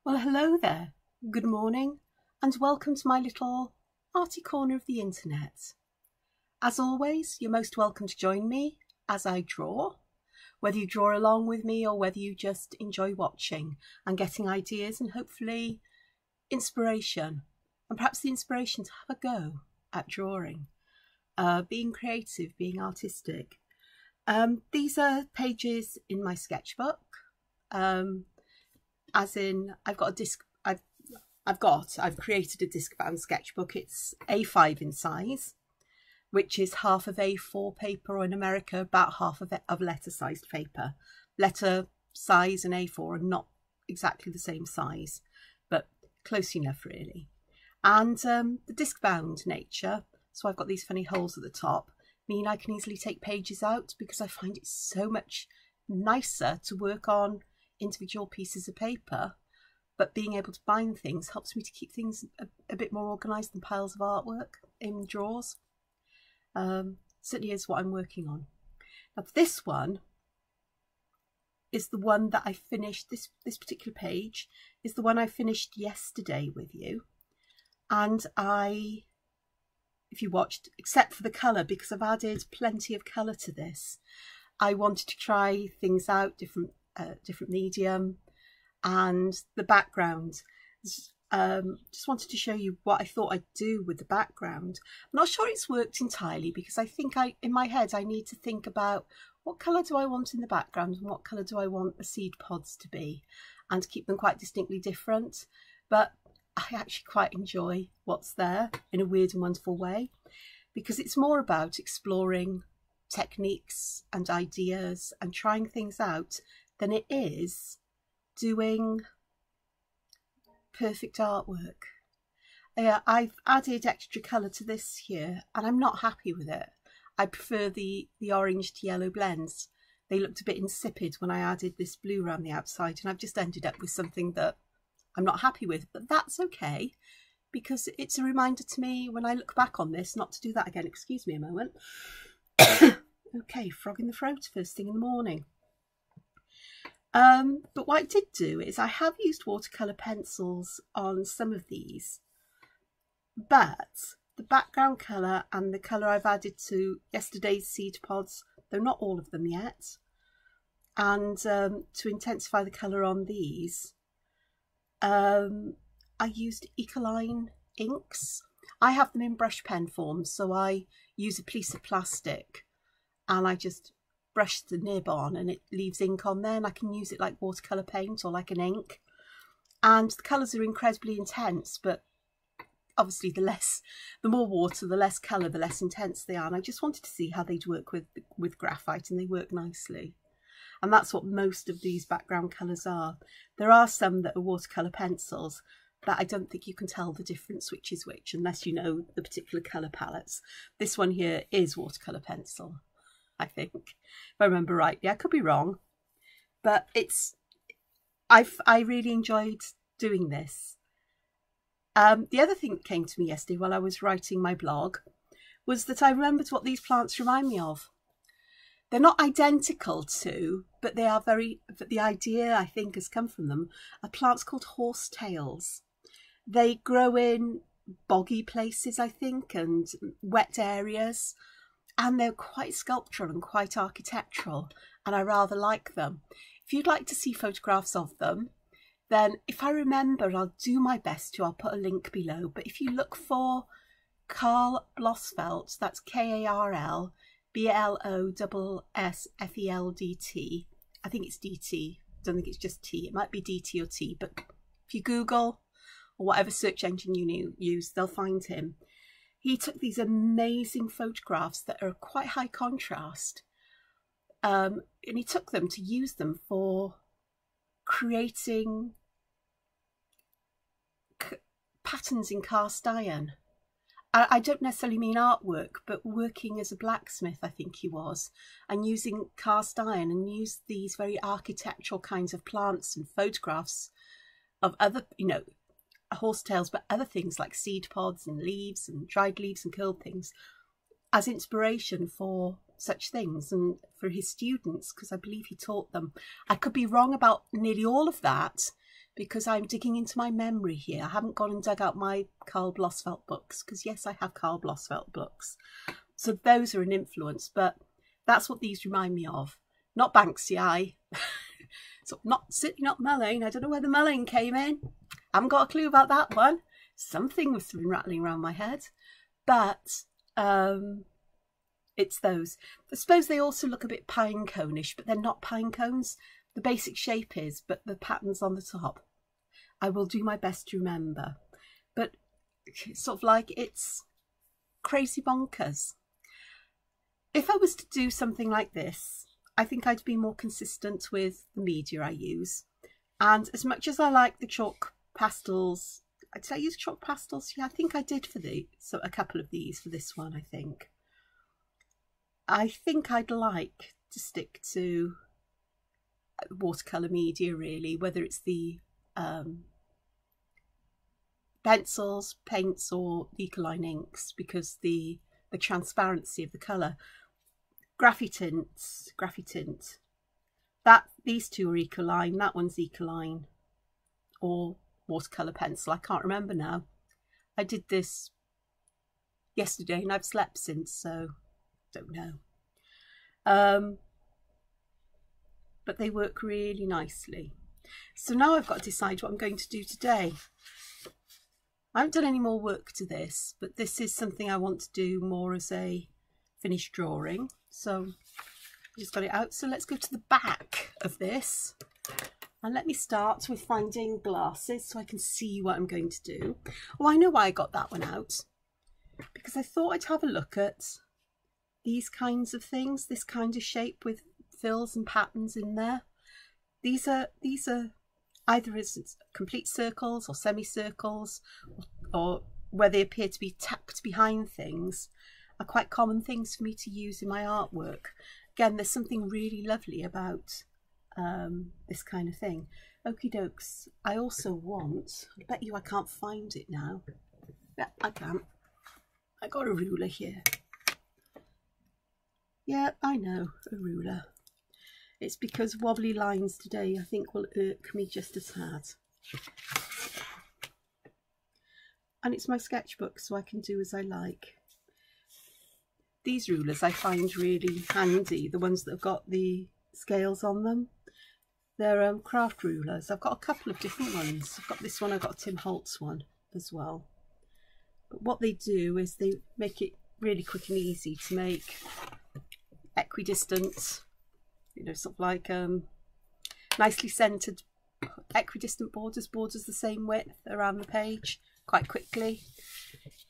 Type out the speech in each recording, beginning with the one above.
Well, hello there, good morning, and welcome to my little arty corner of the internet. As always, you're most welcome to join me as I draw, whether you draw along with me or whether you just enjoy watching and getting ideas and hopefully inspiration, and perhaps the inspiration to have a go at drawing, being creative, being artistic. These are pages in my sketchbook. As in, I've created a disc bound sketchbook. It's A5 in size, which is half of A4 paper, or in America about half of letter sized paper. Letter size and A4 are not exactly the same size, but close enough really. And the disc bound nature, so I've got these funny holes at the top, mean I can easily take pages out because I find it so much nicer to work on individual pieces of paper, but being able to bind things helps me to keep things a bit more organised than piles of artwork in drawers. Certainly is what I'm working on. Now this one is the one that I finished, this particular page is the one I finished yesterday with you, and if you watched, except for the colour, because I've added plenty of colour to this, I wanted to try things out, different medium, and the background. Just wanted to show you what I thought I'd do with the background. I'm not sure it's worked entirely because I think in my head I need to think about what colour do I want in the background and what colour do I want the seed pods to be, and to keep them quite distinctly different. But I actually quite enjoy what's there in a weird and wonderful way, because it's more about exploring techniques and ideas and trying things out than it is doing perfect artwork. I've added extra colour to this here and I'm not happy with it. I prefer the orange to yellow blends. They looked a bit insipid when I added this blue around the outside, and I've just ended up with something that I'm not happy with, but that's okay, because it's a reminder to me when I look back on this not to do that again. Excuse me a moment. Okay, frog in the throat first thing in the morning. But what I did do is I have used watercolour pencils on some of these, but the background colour and the colour I've added to yesterday's seed pods, though not all of them yet, and to intensify the colour on these, I used Ecoline inks. I have them in brush pen form, so I use a piece of plastic and I just brush the nib on and it leaves ink on there, and I can use it like watercolour paint or like an ink. And the colours are incredibly intense, but obviously the more water, the less colour, the less intense they are. And I just wanted to see how they'd work with graphite, and they work nicely. And that's what most of these background colours are. There are some that are watercolour pencils that I don't think you can tell the difference which is which unless you know the particular colour palettes. This one here is watercolour pencil, I think, if I remember rightly. I could be wrong, but I really enjoyed doing this. The other thing that came to me yesterday while I was writing my blog was that I remembered what these plants remind me of. They're not identical to, but they are the idea I think has come from them, are plants called horsetails. They grow in boggy places, I think, and wet areas, and they're quite sculptural and quite architectural, and I rather like them. If you'd like to see photographs of them, then if I remember, I'll do my best to. I'll put a link below. But if you look for Karl Blossfeldt, that's Karl Blossfeldt. I think it's DT. I don't think it's just T. It might be DT or T, but if you Google or whatever search engine you use, they'll find him. He took these amazing photographs that are quite high contrast, and he took them to use them for creating patterns in cast iron. I don't necessarily mean artwork, but working as a blacksmith, I think he was, and using cast iron, and used these very architectural kinds of plants and photographs of other, horsetails, but other things like seed pods and leaves and dried leaves and curled things as inspiration for such things and for his students, because I believe he taught them. I could be wrong about nearly all of that, because I'm digging into my memory here. I haven't gone and dug out my Karl Blossfeldt books, because yes, I have Karl Blossfeldt books. So those are an influence, but that's what these remind me of. Not Banksy. So not mullein. I don't know where the mullein came in. I haven't got a clue about that one. Something must have been rattling around my head. But it's those. I suppose they also look a bit pine cone-ish, but they're not pine cones. The basic shape is, but the pattern's on the top. I will do my best to remember. But sort of like, it's crazy bonkers. If I was to do something like this, I think I'd be more consistent with the media I use. And as much as I like the chalk pastels, did I use chalk pastels? Yeah, I think I did for a couple of these for this one, I think. I think I'd like to stick to watercolour media, really, whether it's the pencils, paints or Ecoline inks, because the transparency of the colour. Graphitint, these two are Ecoline, that one's Ecoline, or watercolour pencil, I can't remember now. I did this yesterday and I've slept since, so don't know. But they work really nicely. So now I've got to decide what I'm going to do today. I haven't done any more work to this, but this is something I want to do more as a finished drawing. So I just got it out. So let's go to the back of this. And let me start with finding glasses so I can see what I'm going to do. Oh, I know why I got that one out. Because I thought I'd have a look at these kinds of things, this kind of shape with fills and patterns in there. These are either as complete circles or semicircles, or where they appear to be tucked behind things, are quite common things for me to use in my artwork. Again, there's something really lovely about this kind of thing. Okie dokes. I also want, I bet you I can't find it now. Yeah, I can. I got a ruler here. Yeah, I know, a ruler. It's because wobbly lines today I think will irk me just a tad. And it's my sketchbook, so I can do as I like. These rulers I find really handy, the ones that have got the scales on them. They're craft rulers. I've got a couple of different ones. I've got this one, I've got a Tim Holtz one as well. But what they do is they make it really quick and easy to make equidistant, you know, sort of like nicely centered equidistant borders the same width around the page quite quickly.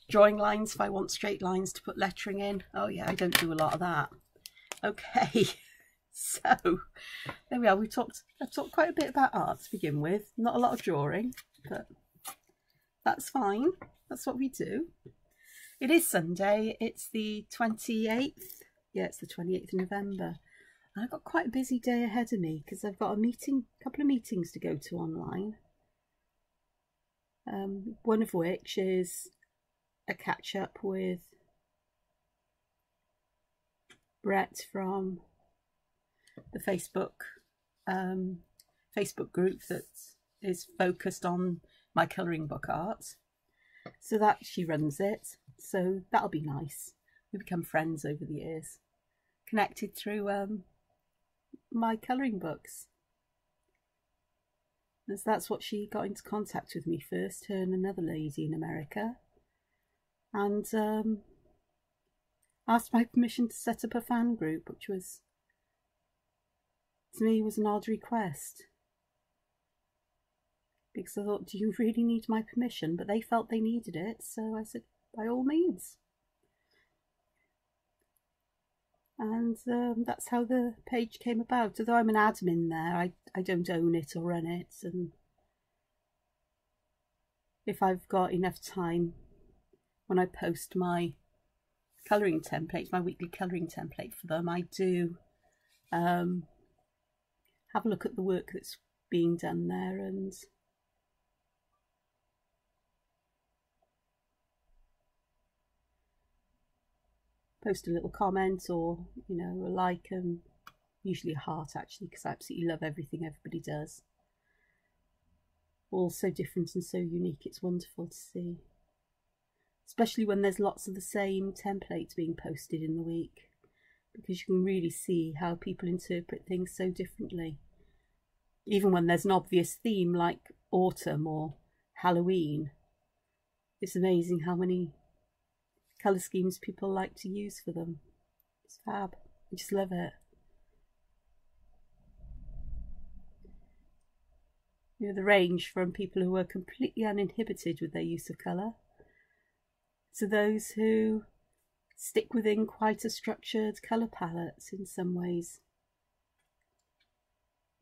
Drawing lines if I want straight lines to put lettering in. Oh yeah, I don't do a lot of that. Okay, so there we are. I've talked quite a bit about art to begin with. Not a lot of drawing, but that's fine. That's what we do. It is Sunday. It's the 28th. Yeah, it's the 28th of November. I've got quite a busy day ahead of me because I've got a couple of meetings to go to online. One of which is a catch up with Brett from the Facebook group that is focused on my colouring book art. So that she runs it. So that'll be nice. We become friends over the years, connected through my colouring books. As that's what she got into contact with me first, her and another lady in America, and asked my permission to set up a fan group, which was, to me, was an odd request. Because I thought, do you really need my permission? But they felt they needed it, so I said, by all means. And that's how the page came about. Although I'm an admin there, I don't own it or run it. And if I've got enough time, when I post my colouring template, my weekly colouring template for them, I do have a look at the work that's being done there and post a little comment or, you know, a like, and usually a heart actually, because I absolutely love everything everybody does. all so different and so unique. It's wonderful to see, especially when there's lots of the same templates being posted in the week, because you can really see how people interpret things so differently. Even when there's an obvious theme like autumn or Halloween, it's amazing how many colour schemes people like to use for them. It's fab. I just love it. You know, the range from people who are completely uninhibited with their use of colour to those who stick within quite a structured colour palette in some ways.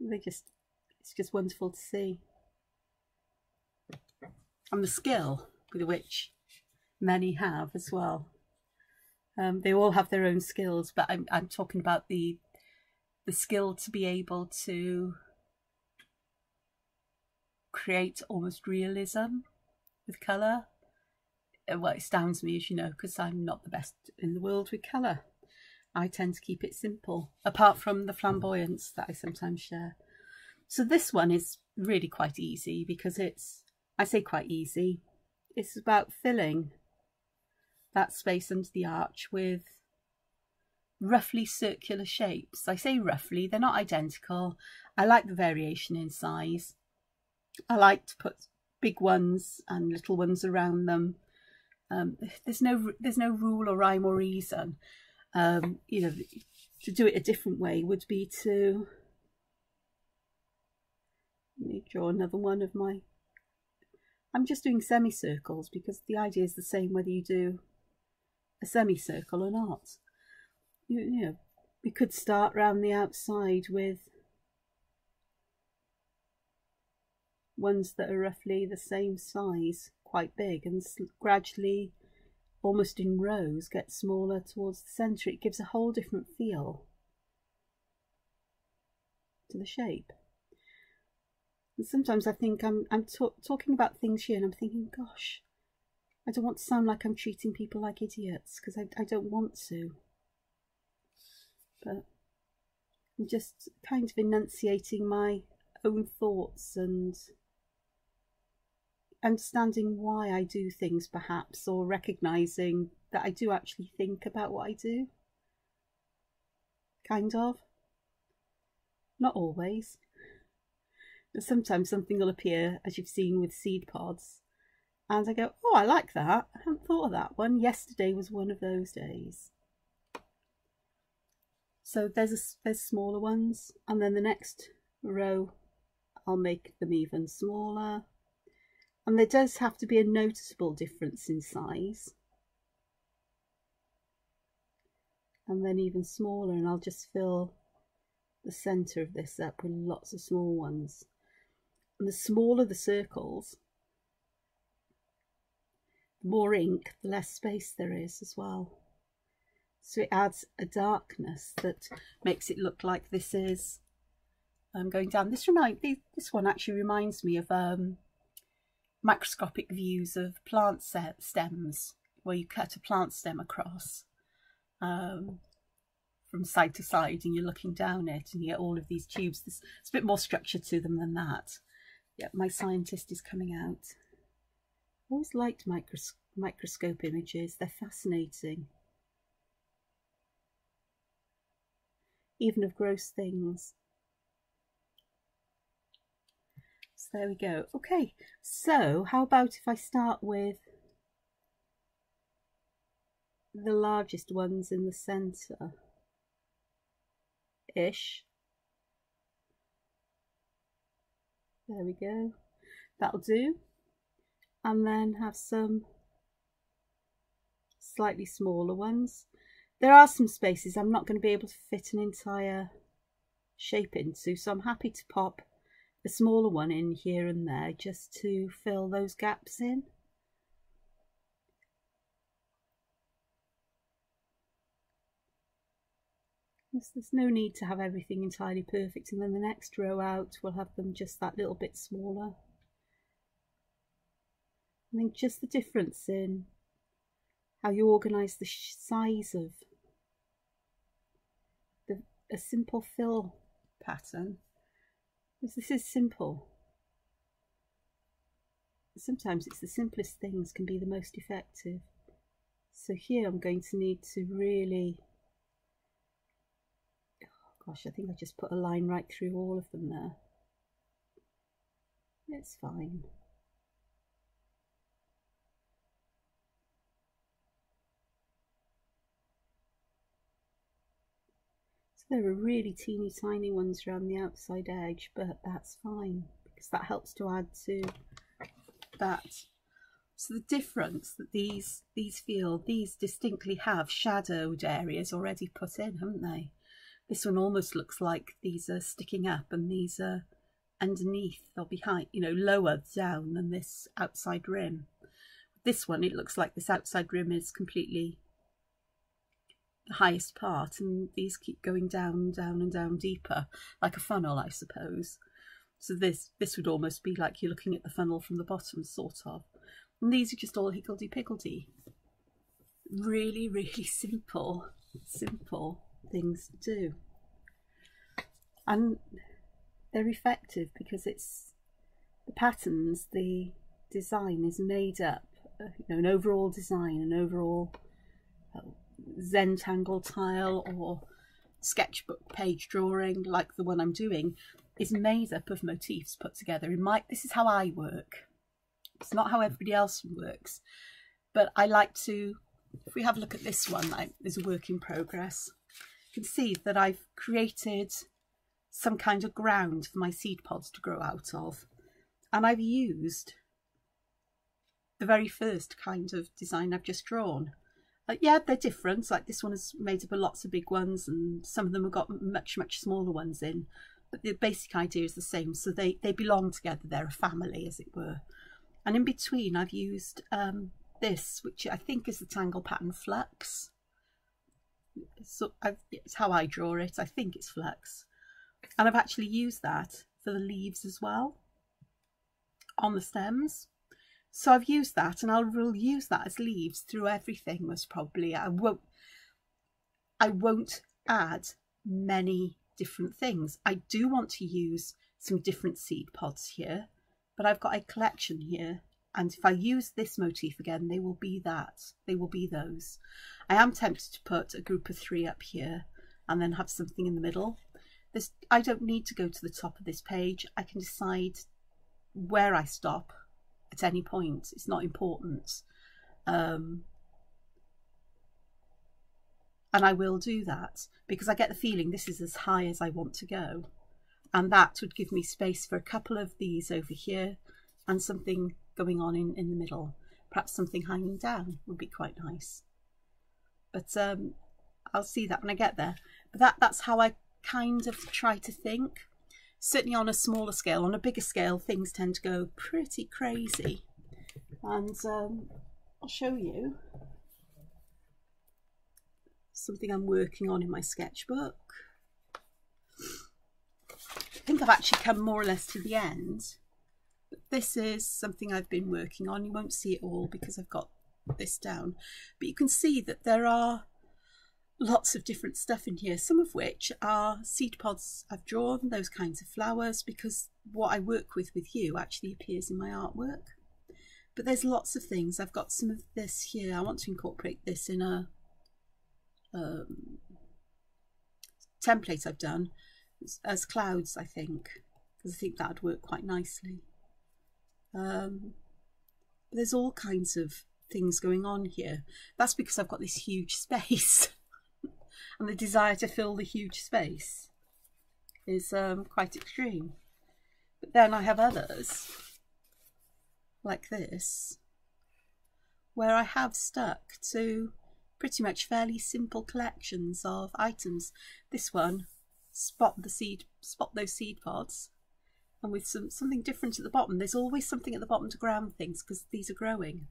It's just wonderful to see. And the skill with which many have as well. They all have their own skills, but I'm talking about the skill to be able to create almost realism with colour. Well, it astounds me, as you know, because I'm not the best in the world with colour. I tend to keep it simple, apart from the flamboyance that I sometimes share. So this one is really quite easy because I say quite easy, it's about filling that space under the arch with roughly circular shapes. I say roughly, they're not identical. I like the variation in size. I like to put big ones and little ones around them. There's no rule or rhyme or reason. You know, to do it a different way would be to, let me draw another one of my, I'm just doing semicircles because the idea is the same whether you do a semicircle or not. You know, we could start round the outside with ones that are roughly the same size, quite big, and gradually, almost in rows, get smaller towards the centre. It gives a whole different feel to the shape. And sometimes I think I'm talking about things here and I'm thinking, gosh, I don't want to sound like I'm treating people like idiots, because I don't want to. But I'm just kind of enunciating my own thoughts and understanding why I do things, perhaps, or recognising that I do actually think about what I do. Kind of. Not always. But sometimes something will appear, as you've seen with seed pods, and I go, oh, I like that. I hadn't thought of that one. Yesterday was one of those days. So there's smaller ones, and then the next row I'll make them even smaller. And there does have to be a noticeable difference in size. And then even smaller, and I'll just fill the centre of this up with lots of small ones. And the smaller the circles, the more ink, the less space there is as well. So it adds a darkness that makes it look like this is going down. This one actually reminds me of microscopic views of plant stems, where you cut a plant stem across from side to side and you're looking down it and you get all of these tubes. There's a bit more structure to them than that. Yeah, my scientist is coming out. I always liked microscope images. They're fascinating. Even of gross things. So there we go. Okay, so how about if I start with the largest ones in the centre ish. There we go. That'll do. And then have some slightly smaller ones. There are some spaces I'm not going to be able to fit an entire shape into, so I'm happy to pop a smaller one in here and there just to fill those gaps in. There's no need to have everything entirely perfect, and then the next row out we'll have them just that little bit smaller. I think just the difference in how you organise the size of a simple fill pattern. Because this is simple. sometimes it's the simplest things can be the most effective. So here I'm going to need to really, oh gosh, I think I just put a line right through all of them there. It's fine. So there are really teeny tiny ones around the outside edge, but that's fine because that helps to add to that. So the difference that these distinctly have shadowed areas already put in, haven't they? This one almost looks like these are sticking up and these are underneath or behind, you know, lower down than this outside rim. This one, it looks like this outside rim is completely the highest part, and these keep going down, down and down deeper, like a funnel, I suppose. So this would almost be like you're looking at the funnel from the bottom, sort of. And these are just all higgledy-piggledy. Really, really simple things to do. And they're effective because it's the patterns, the design is made up, you know, an overall design, an overall Zentangle tile or sketchbook page drawing like the one I'm doing is made up of motifs put together. This is how I work. It's not how everybody else works, but I like to, if we have a look at this one, there's a work in progress. You can see that I've created some kind of ground for my seed pods to grow out of, and I've used the very first kind of design I've just drawn. Yeah, they're different, like this one is made up of lots of big ones and some of them have got much smaller ones in, but the basic idea is the same. So they belong together, they're a family as it were. And in between I've used this, which I think is the Tangle Pattern Flux. So it's how I draw it, I think it's Flux. And I've actually used that for the leaves as well, on the stems. So I've used that, and will use that as leaves through everything most probably. I won't add many different things. I do want to use some different seed pods here, but I've got a collection here, and if I use this motif again, they will be that. They will be those. I am tempted to put a group of 3 up here and then have something in the middle. I don't need to go to the top of this page. I can decide where I stop at any point. It's not important. And I will do that because I get the feeling this is as high as I want to go. And that would give me space for a couple of these over here and something going on in the middle. Perhaps something hanging down would be quite nice. But I'll see that when I get there. But that's how I kind of try to think. Certainly on a smaller scale. On a bigger scale, things tend to go pretty crazy. And I'll show you something I'm working on in my sketchbook. I think I've actually come more or less to the end. But this is something I've been working on. You won't see it all because I've got this down. But you can see that there are lots of different stuff in here, some of which are seed pods I've drawn, those kinds of flowers, because what I work with you actually appears in my artwork. But there's lots of things. I've got some of this here. I want to incorporate this in a template I've done as clouds, I think, because I think that would work quite nicely. There's all kinds of things going on here. That's because I've got this huge space. And the desire to fill the huge space is quite extreme. But then I have others, like this, where I have stuck to pretty much fairly simple collections of items. This one, spot those seed pods, and with something different at the bottom. There's always something at the bottom to ground things because these are growing.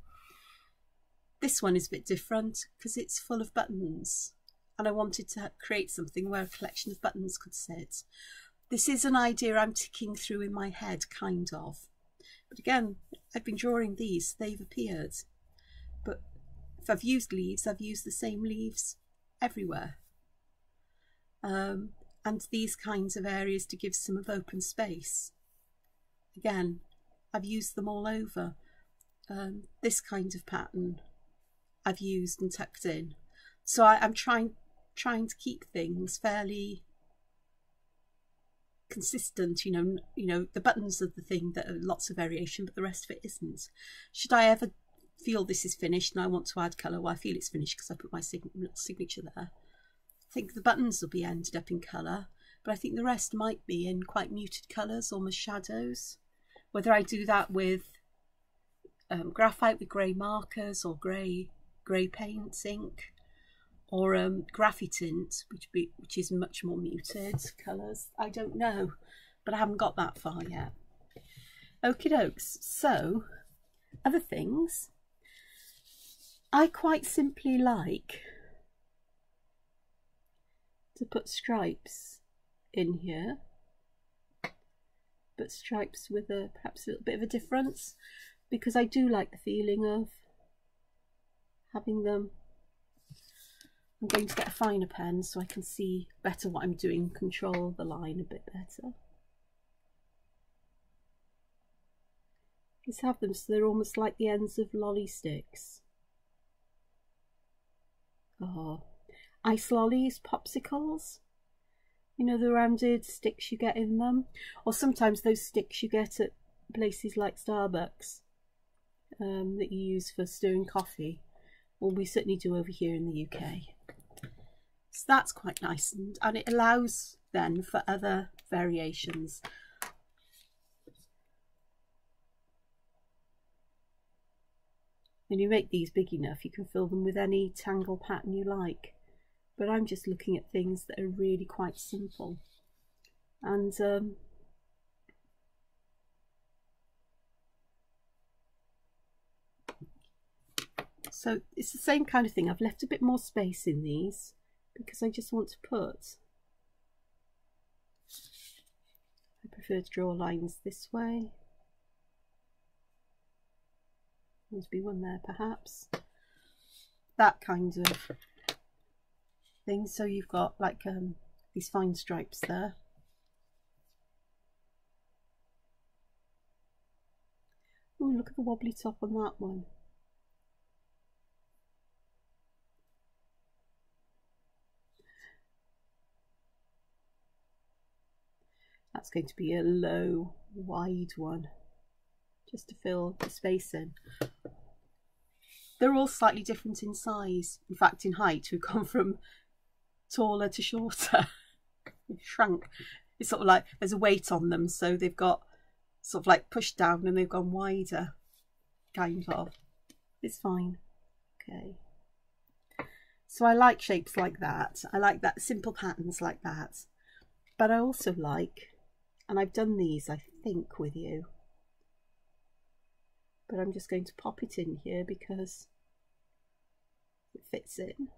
This one is a bit different because it's full of buttons. And I wanted to create something where a collection of buttons could sit. This is an idea I'm ticking through in my head, kind of. But again, I've been drawing these, they've appeared. But if I've used leaves, I've used the same leaves everywhere. And these kinds of areas to give some of open space. Again, I've used them all over. this kind of pattern I've used and tucked in. So I'm trying to keep things fairly consistent. You know, the buttons are the thing that are lots of variation, but the rest of it isn't. Should I ever feel this is finished and I want to add colour, well, I feel it's finished because I put my signature there. I think the buttons will be ended up in colour, but I think the rest might be in quite muted colours, almost shadows. Whether I do that with graphite with grey markers or grey paint ink, or graphitint, which is much more muted colours, I don't know, but I haven't got that far yet. Okie dokes. So other things, I quite simply like to put stripes in here, but stripes with perhaps a little bit of a difference, because I do like the feeling of having them. I'm going to get a finer pen so I can see better what I'm doing, control the line a bit better. Just have them so they're almost like the ends of lolly sticks. Oh, ice lollies, popsicles. You know, the rounded sticks you get in them, or sometimes those sticks you get at places like Starbucks that you use for stirring coffee. Well, we certainly do over here in the UK. So that's quite nice, and it allows then for other variations. When you make these big enough, you can fill them with any tangle pattern you like. But I'm just looking at things that are really quite simple. And so it's the same kind of thing. I've left a bit more space in these because I just want to put, I prefer to draw lines this way. Must be one there perhaps. That kind of thing. So you've got like these fine stripes there. Oh, look at the wobbly top on that one. That's going to be a low, wide one, just to fill the space in. They're all slightly different in size. In fact, in height, we've gone from taller to shorter. We've shrunk. It's sort of like there's a weight on them, so they've got sort of like pushed down and they've gone wider, kind of. It's fine. Okay. So I like shapes like that. I like that, simple patterns like that. But I also like, and I've done these, I think, with you, but I'm just going to pop it in here because it fits in.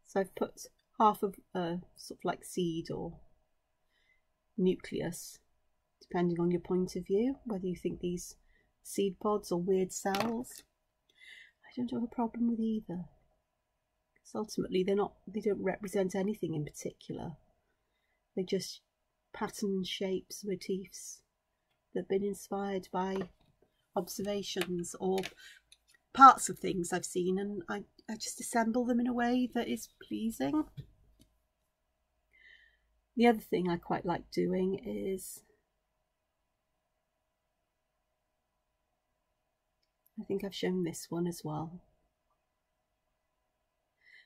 So I've put half of a sort of like seed or nucleus, depending on your point of view, whether you think these seed pods or weird cells. I don't have a problem with either, because ultimately they don't represent anything in particular. They're just patterns, shapes, motifs that have been inspired by observations or parts of things I've seen, and I just assemble them in a way that is pleasing. The other thing I quite like doing is, I think I've shown this one as well,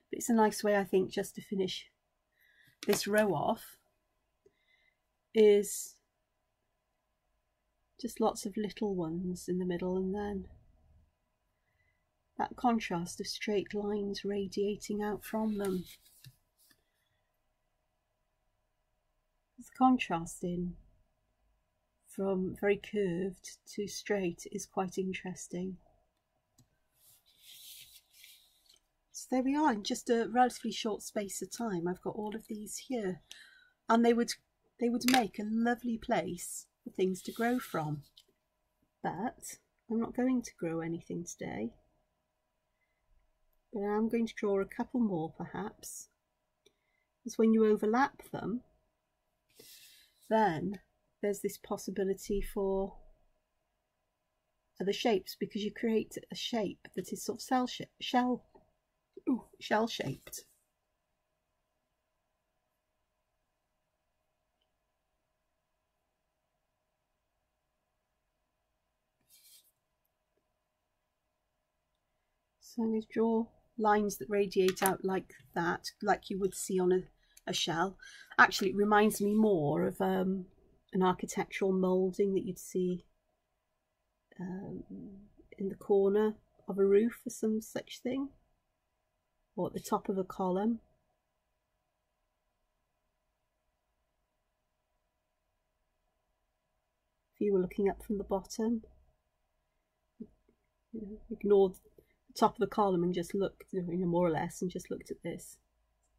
but it's a nice way, I think, just to finish this row off, is just lots of little ones in the middle, and then that contrast of straight lines radiating out from them. The contrast in from very curved to straight is quite interesting. So there we are, in just a relatively short space of time I've got all of these here, and they would make a lovely place for things to grow from. But I'm not going to grow anything today, but I'm going to draw a couple more perhaps, is when you overlap them, then there's this possibility for the shapes, because you create a shape that is sort of shell shaped. So I'm going to draw lines that radiate out like that, like you would see on a shell. Actually, it reminds me more of an architectural moulding that you'd see in the corner of a roof or some such thing, or at the top of a column. If you were looking up from the bottom, ignore the top of the column and just look, more or less, and just looked at this.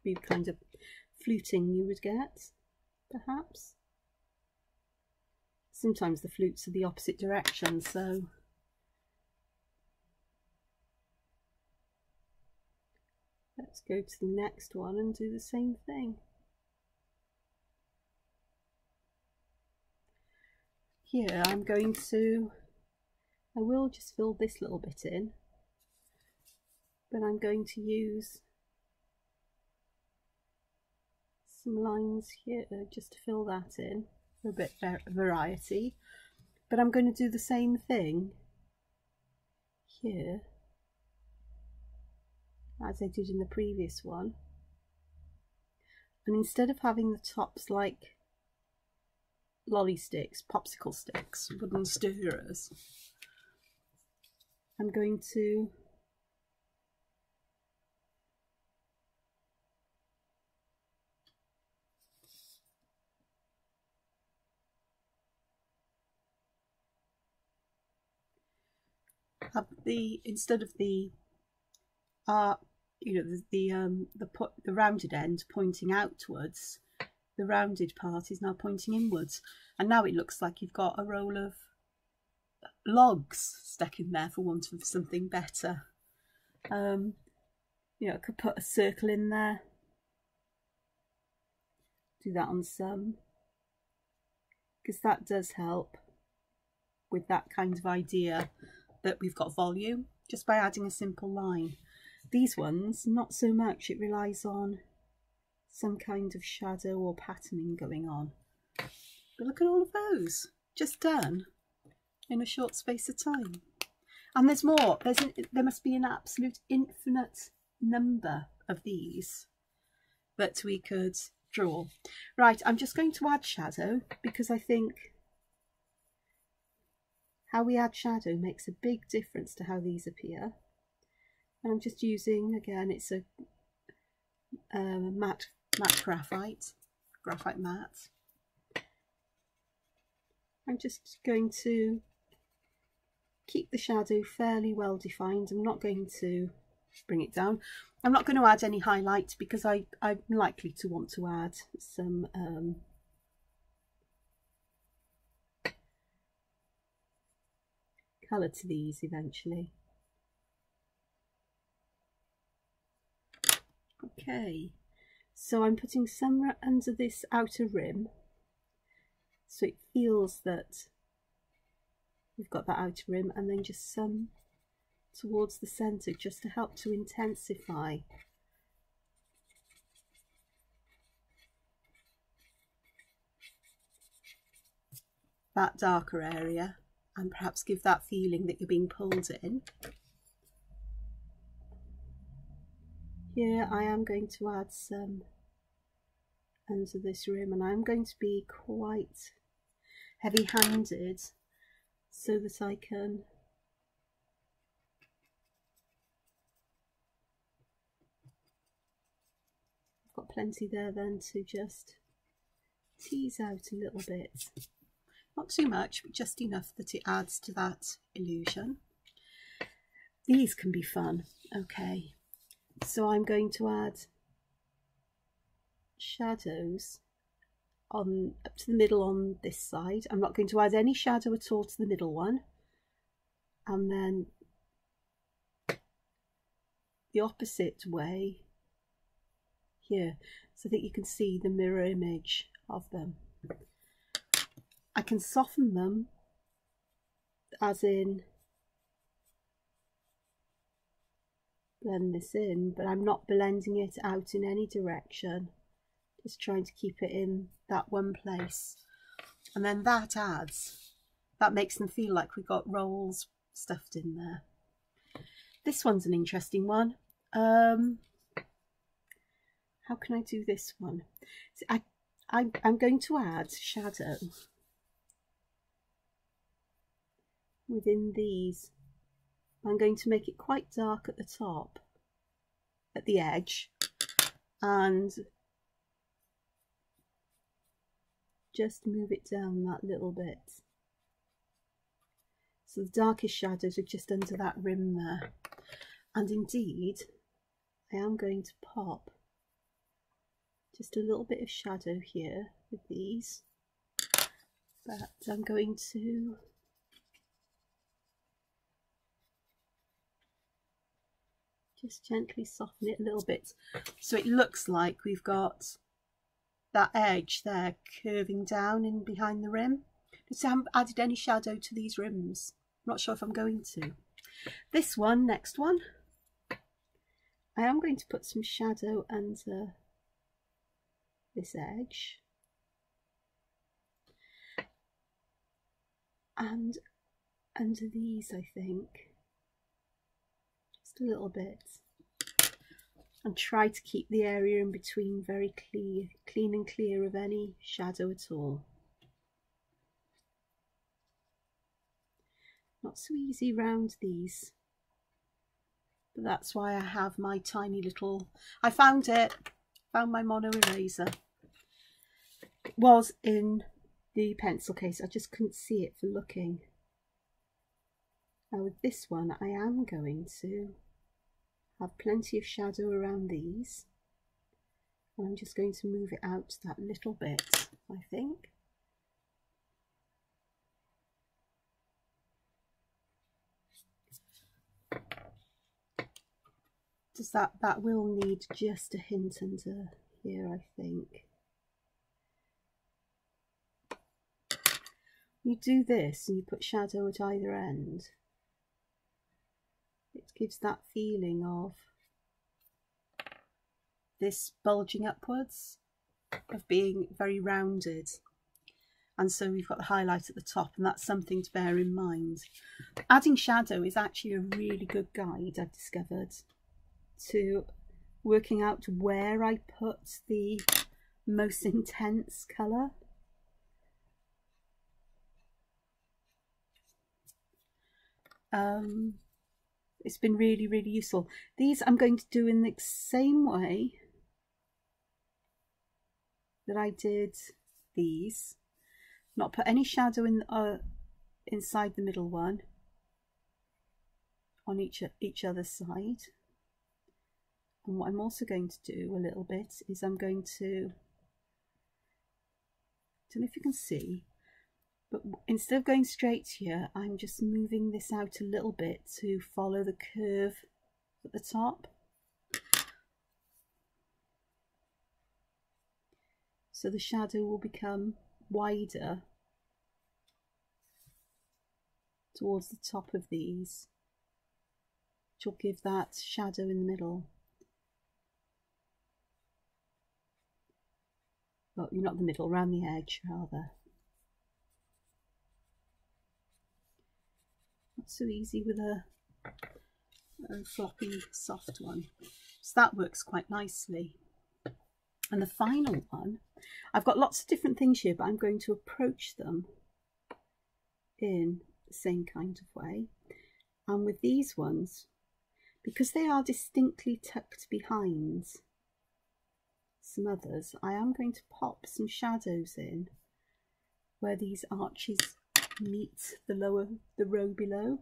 Be the kind of fluting you would get, perhaps. Sometimes the flutes are the opposite direction, so let's go to the next one and do the same thing. Here I will just fill this little bit in, but I'm going to use some lines here just to fill that in for a bit of variety. But I'm going to do the same thing here as I did in the previous one, and instead of having the tops like lolly sticks, popsicle sticks, wooden stirrers, I'm going to have instead of the rounded end pointing outwards, the rounded part is now pointing inwards, and now it looks like you've got a roll of logs stuck in there, for want of something better. I could put a circle in there, do that on some, because that does help with that kind of idea that we've got volume just by adding a simple line. These ones, not so much. It relies on some kind of shadow or patterning going on. But look at all of those just done in a short space of time. And there's more. There must be an absolute infinite number of these that we could draw. Right, I'm just going to add shadow, because I think how we add shadow makes a big difference to how these appear. And I'm just using, again, it's a matte graphite matte. I'm just going to keep the shadow fairly well defined. I'm not going to bring it down. I'm not going to add any highlights, because I'm likely to want to add some colour to these eventually. Okay, so I'm putting some under this outer rim, so it feels that we've got that outer rim, and then just some towards the centre, just to help to intensify that darker area, and perhaps give that feeling that you're being pulled in. Here I am going to add some under this rim, and I'm going to be quite heavy-handed so that I can I've got plenty there then to just tease out a little bit. Not too much, but just enough that it adds to that illusion. These can be fun. Okay, so I'm going to add shadows up to the middle on this side. I'm not going to add any shadow at all to the middle one, and then the opposite way here, so that you can see the mirror image of them. I can soften them, as in blend this in, but I'm not blending it out in any direction, just trying to keep it in that one place. And then that makes them feel like we've got rolls stuffed in there. This one's an interesting one. How can I do this one? So I'm going to add shadow within these. I'm going to make it quite dark at the top, at the edge, and just move it down that little bit. So the darkest shadows are just under that rim there. And indeed, I am going to pop just a little bit of shadow here with these, but I'm going to just gently soften it a little bit, so it looks like we've got that edge there curving down in behind the rim. Just haven't added any shadow to these rims. I'm not sure if I'm going to. This one, next one, I am going to put some shadow under this edge and under these, I think, just a little bit, and try to keep the area in between very clean and clear of any shadow at all. Not so easy round these, but that's why I have my tiny little, I found my mono eraser. It was in the pencil case, I just couldn't see it for looking. Now with this one, I am going to have plenty of shadow around these, and I'm just going to move it out that little bit, I think. Does that will need just a hint under here, I think. You do this and you put shadow at either end, it gives that feeling of this bulging upwards, of being very rounded, and so we've got the highlight at the top, and that's something to bear in mind. Adding shadow is actually a really good guide, I've discovered, to working out where I put the most intense colour. It's been really, really useful. These I'm going to do in the same way that I did these. Not put any shadow in inside the middle one on each other side. And what I'm also going to do a little bit is I'm going to, I don't know if you can see, but instead of going straight here, I'm just moving this out a little bit to follow the curve at the top. So the shadow will become wider towards the top of these, which will give that shadow in the middle. Well, not the middle, around the edge rather. Not so easy with a floppy soft one. So that works quite nicely. And the final one, I've got lots of different things here, but I'm going to approach them in the same kind of way. And with these ones, because they are distinctly tucked behind some others, I am going to pop some shadows in where these arches meet the row below,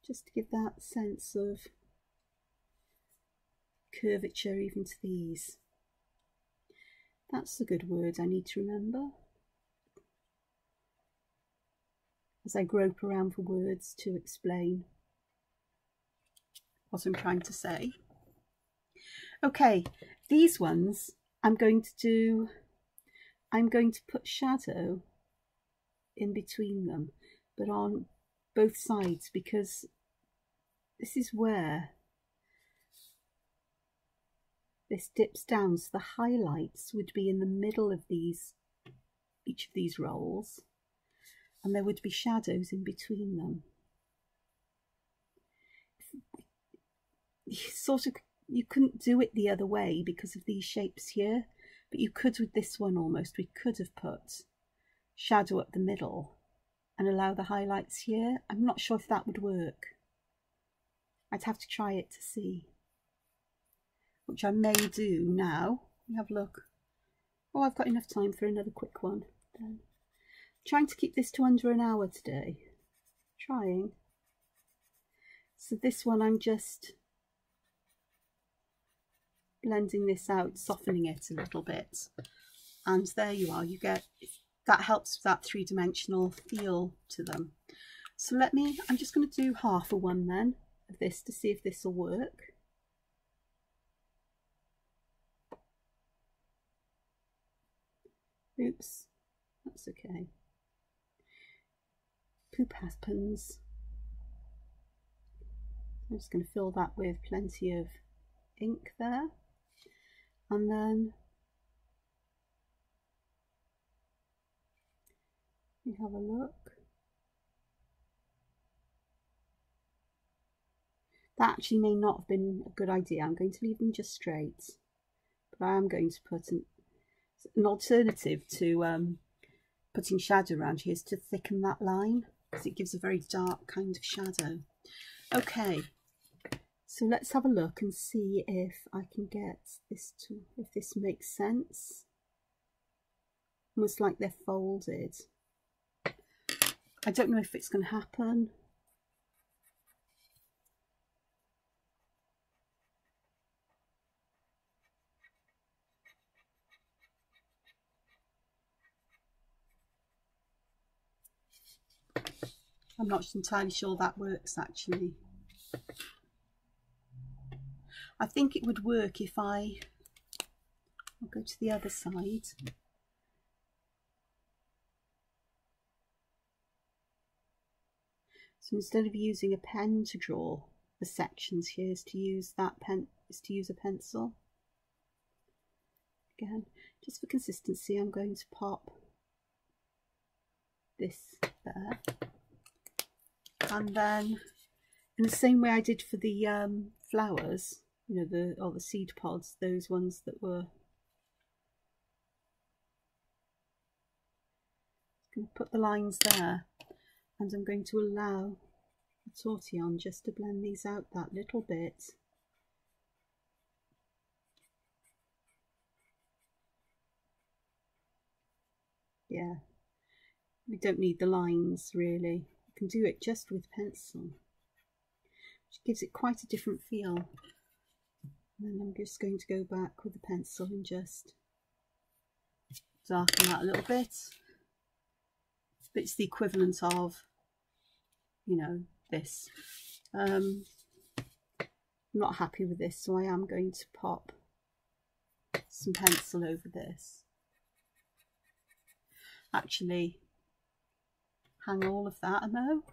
just to give that sense of curvature even to these. That's a good word I need to remember as I grope around for words to explain what I'm trying to say. Okay, These ones I'm going to put shadow in between them, but on both sides, because this is where this dips down, so the highlights would be in the middle of these, each of these rolls, and there would be shadows in between them. You couldn't do it the other way because of these shapes here, but you could with this one almost. We could have put shadow up the middle and allow the highlights here. I'm not sure if that would work. I'd have to try it to see, which I may do now. Let me have a look. Oh, I've got enough time for another quick one. Then trying to keep this to under an hour today. Trying. So this one I'm just blending this out, softening it a little bit, and there you are. You get that, helps with that three-dimensional feel to them. So I'm just going to do half a one then of this to see if this will work. Oops, that's okay. Poop happens. I'm just going to fill that with plenty of ink there, and then you have a look. That actually may not have been a good idea. I'm going to leave them just straight, but I am going to put an alternative to putting shadow around here is to thicken that line, because it gives a very dark kind of shadow. Okay, so let's have a look and see if I can get this to, if this makes sense. Almost like they're folded. I don't know if it's going to happen. I'm not entirely sure that works actually. I think it would work if I'll go to the other side. So instead of using a pen to draw the sections here, is to use a pencil. Again, just for consistency, I'm going to pop this there. And then, in the same way I did for the flowers, you know, the seed pods, those ones that were, I'm going to put the lines there, and I'm going to allow the tortillon just to blend these out that little bit. Yeah, we don't need the lines really. You can do it just with pencil, which gives it quite a different feel. And then I'm just going to go back with the pencil and just darken that a little bit. But it's the equivalent of, you know, this. I'm not happy with this, so I am going to pop some pencil over this. Actually, hang all of that a mo.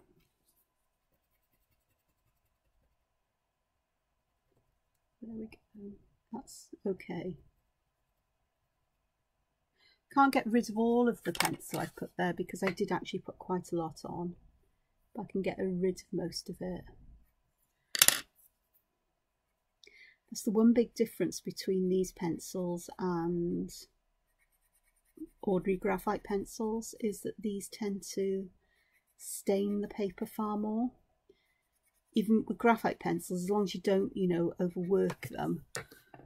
There we go. That's okay. Can't get rid of all of the pencil I've put there because I did actually put quite a lot on, but I can get rid of most of it. That's the one big difference between these pencils and ordinary graphite pencils, is that these tend to stain the paper far more. Even with graphite pencils, as long as you don't, you know, overwork them,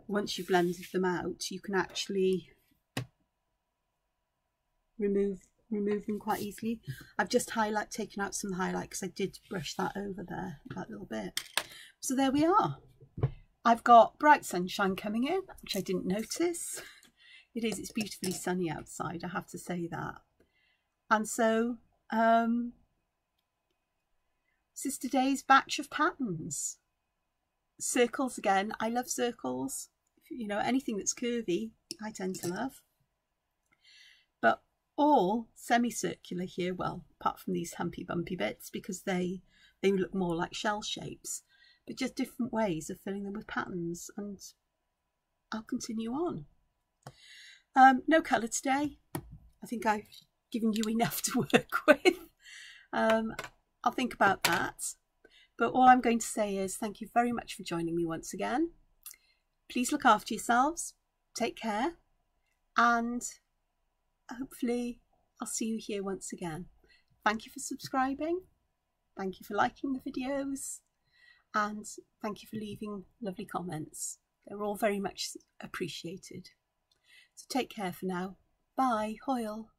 once you've blended them out, you can actually remove them quite easily. I've just taken out some highlight because I did brush that over there, that little bit. So there we are. I've got bright sunshine coming in, which I didn't notice. It's beautifully sunny outside, I have to say that. And so this is today's batch of patterns. Circles again. I love circles. You know, anything that's curvy, I tend to love. But all semicircular here, well, apart from these humpy bumpy bits, because they look more like shell shapes, but just different ways of filling them with patterns, and I'll continue on. No colour today. I think I've given you enough to work with. I'll think about that. But all I'm going to say is thank you very much for joining me once again. Please look after yourselves, take care, and hopefully I'll see you here once again. Thank you for subscribing, thank you for liking the videos, and thank you for leaving lovely comments. They're all very much appreciated. So take care for now. Bye, Hoyle.